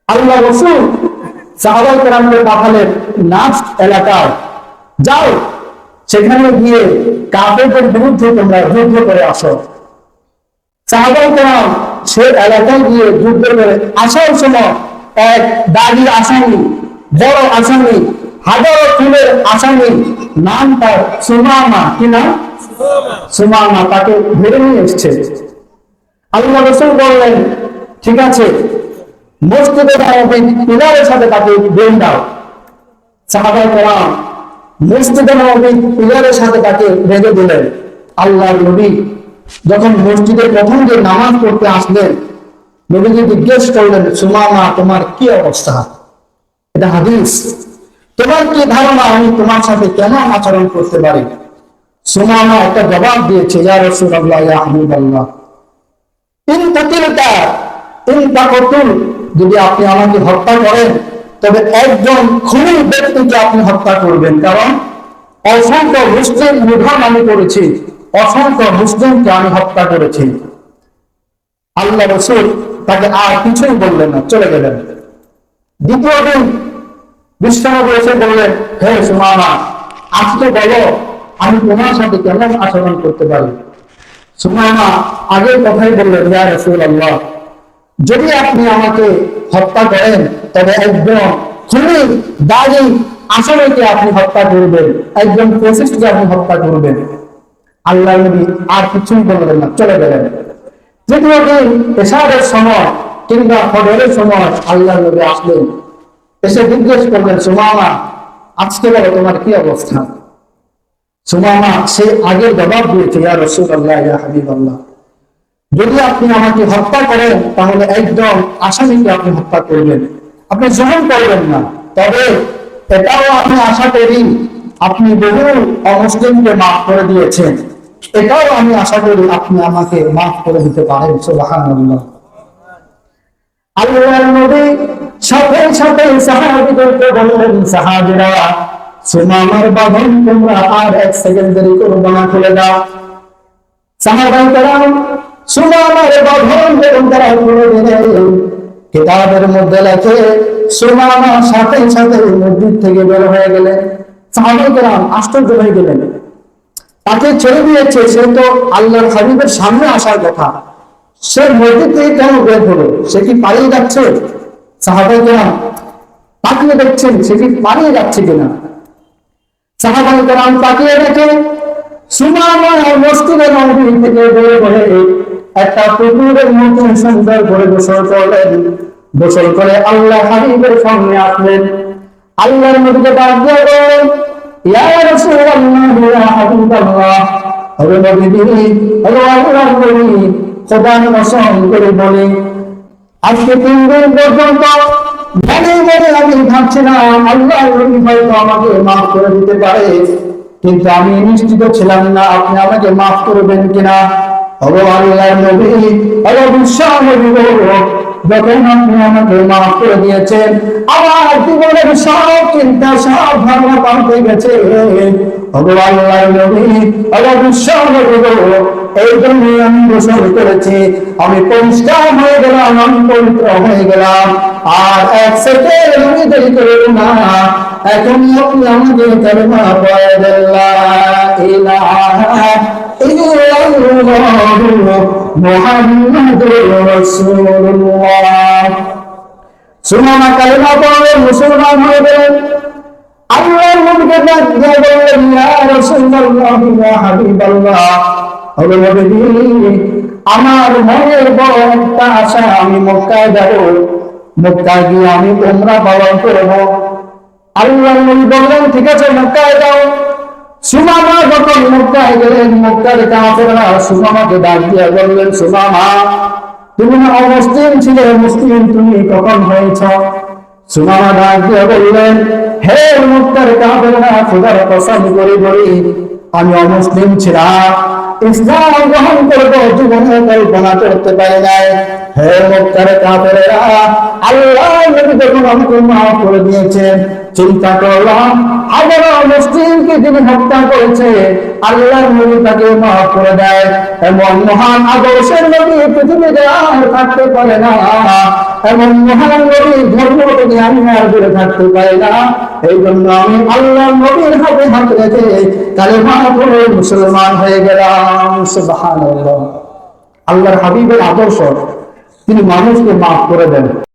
আল্লাহ রাসূল সাহাবায়ে কেরামকে পাঠালেন নাজদ এলাকায়, যাও সেখানে গিয়ে কাফেরদের বিরুদ্ধে তোমরা যুদ্ধ করে আসো। সাহাবায়ে কেরাম সে এলাকায় গিয়ে যুদ্ধ করে আসার সময় এক দাড়ি আসামি, বড় আসামি, হাজারো খুনের আসামি, নাম তার সুমামা, কি নাম? সুমামা, তাকে ধরে নিয়ে এসছে। আল্লাহ রাসূল বললেন, ঠিক আছে, মসজিদে নববীর পিলারের সাথে তাকে বেঁধে দাও। সাহাবায়ে কেরাম মসজিদে নববীর পিলারের সাথে তাকে বেঁধে দিলেন। আল্লাহর নবী যখন মসজিদে প্রথম যে নামাজ পড়তে আসলেন, নবীজি জিজ্ঞেস করলেন, সুমামা, তোমার কি অবস্থা? এটা হাদিস। তোমার কি ধারণা আমি তোমার সাথে কেমন আচরণ করতে পারি? সুমামা একটা জবাব দিয়েছে, ইয়া রাসূলুল্লাহ, ইয়া হাবিবাল্লাহ, ইন কাতিলতা ইন তাকতুল, যদি আপনি আমাকে হত্যা করেন তবে একজন খুনি ব্যক্তিকে আপনি হত্যা করবেন, কারণ অসংখ্য মুসলিম নিধন আমি করেছি, অসংখ্য মুসলিমকে আমি হত্যা করেছি। আল্লাহ রাসূল তাকে আর কিছুই বললেন না, চলে গেলেন। দ্বিতীয় দিন বিশ্বনবী এসে বললেন, হে সুমামা, আজকে বলো আমি তোমার সাথে কেমন আচরণ করতে পারি? সুমামা আগের কথাই বললেন, ইয়া রাসূলুল্লাহ, যদি আপনি আমাকে হত্যা করেন তবে একজন খুনি দাগী আসামিকে আপনি হত্যা করবেন, একজন ফ্যাসিস্টকে আপনি হত্যা করবেন। আল্লাহ নবী আর কিছুই বললেন না, চলে গেলেন। তৃতীয় দিন এশারের সময় কিংবা ফজরের সময় আল্লাহ নবী আসলেন, এসে জিজ্ঞেস করলেন, সুমামা, আজকে বলো তোমার কি অবস্থা? সুমামা সে আগের জবাব দিয়েছে, ইয়া রাসূলুল্লাহ, ইয়া হাবিবাল্লাহ, যদি আপনি আমাকে হত্যা করেন তাহলে একজন আসামিকে আপনি হত্যা করবেন, আপনি জুলুম করবেন না। তবে এটাও আমি আশা করি আপনি বহু অমুসলিমকে মাফ করে দিয়েছেন, এটাও আমি আশা করি আপনি আমাকে মাফ করে দিতে পারেন। সুবহানাল্লাহ। আল্লাহর নবী সাথে সাথে সাহাবীদেরকে বললেন, সাহাবীরা, সুমামার বাঁধন তোমরা আর এক সেকেন্ড দেরি করবে না, খুলে দাও। সাহাবায়ে কেরাম সুমামার বাঁধন যখন তারা খুলে দিলেন, কিতাবের মধ্যে লেখে সুমামা সাথে সাথে মসজিদ থেকে বের হয়ে গেলেন। সাহাবায়ে কেরাম আশ্চর্য হয়ে গেলেন, তাকে ছেড়ে দিয়েছে, সে তো আল্লাহর হাবিবের সামনে আসার কথা, সে মসজিদ থেকে কেন বের হলো? সে কি পালিয়ে যাচ্ছে? সাহাবায়ে কেরাম তাকিয়ে দেখছেন সে কি পালিয়ে যাচ্ছে কিনা। সাহাবায়ে কেরাম তাকিয়ে দেখে সুমামা মসজিদে নববী থেকে বের হয়ে একটা পুকুরের মধ্যে সুন্দর করে গোসল করলেন। গোসল করে আল্লাহ হাবিবের সামনে আসলেন। আল্লাহর নবীকে ডাক দিয়ে বললেন, ইয়া রাসূলুল্লাহ, ইয়া হাবিবাল্লাহ, হে নবী, হে আল্লাহর নবী, খোদার কসম করে বলি, আজকে 3 দিন পর্যন্ত মনে মনে আমি ভাবছিলাম আল্লাহর নবী হয়তো আমাকে মাফ করে দিতে পারে, কিন্তু আমি নিশ্চিত ছিলাম না আপনি আমাকে মাফ করবেন কিনা। আল্লাহর নবী, যখন আপনি আমাকে মাফ করে দিয়েছেন, আমার জীবনের সব চিন্তা, সব ভাবনা পাল্টে গেছে। আল্লাহর নবী, এই জন্য আমি গোসল করেছি, আমি পরিষ্কার হয়ে গেলাম, আমি পবিত্র হয়ে গেলাম, আর এক সেকেন্ড আমি দেরি করব না। এখন আপনি আমাকে কালেমা পড়ে দেন, লা ইলাহা ইল্লাল্লাহু মুহাম্মাদুর রাসূলুল্লাহ। সুমামা কালেমা পড়ে মুসলমান হয়ে গেলেন। আল্লাহর নবীকে ডাক দিয়ে বললেন, ইয়া রাসূলুল্লাহ, ইয়া হাবিবাল্লাহ, হে নবী, আমার মনের বড় একটা আশা, আমি মক্কায় যাব, মক্কায় গিয়ে আমি উমরা পালন করব। আল্লাহর নবী বললেন, ঠিক আছে, মক্কায় যাও। সুমামা যখন মক্কায় গেলেন, মক্কার কাফেররা সুমামাকে ডাক দিয়ে বললেন, সুমামা, তুমি না অমুসলিম ছিলে, মুসলিম তুমি কখন হয়েছ? সুমামা ডাক দিয়ে বললেন, হে মক্কার কাফেররা, খোদার কসম করে বলি, আমি অমুসলিম ছিলাম, ইসলাম গ্রহণ করবো জীবনে কল্পনা করতে পারি নাই। হে মক্কার কাফেররা, আল্লাহ নবী যখন আমাকে মাফ করে দিয়েছেন, চিন্তা করলাম হাজারো মুসলিমকে যিনি হত্যা করেছে, আল্লাহ নবী তাকে মাফ করে দেয়। এমন মহান আদর্শের নবী পৃথিবীতে আর থাকতে পারে না। এবং মহান নবীর ধর্ম থেকে আমি আর দূরে থাকতে পারি না। এই জন্য আমি আল্লাহ নবীর হাতে হাত রেখে কালেমা পড়ে মুসলমান হয়ে গেলাম। সুবহানাল্লাহ। আল্লাহর হাবিবের আদর্শ, তিনি মানুষকে মাফ করে দেন।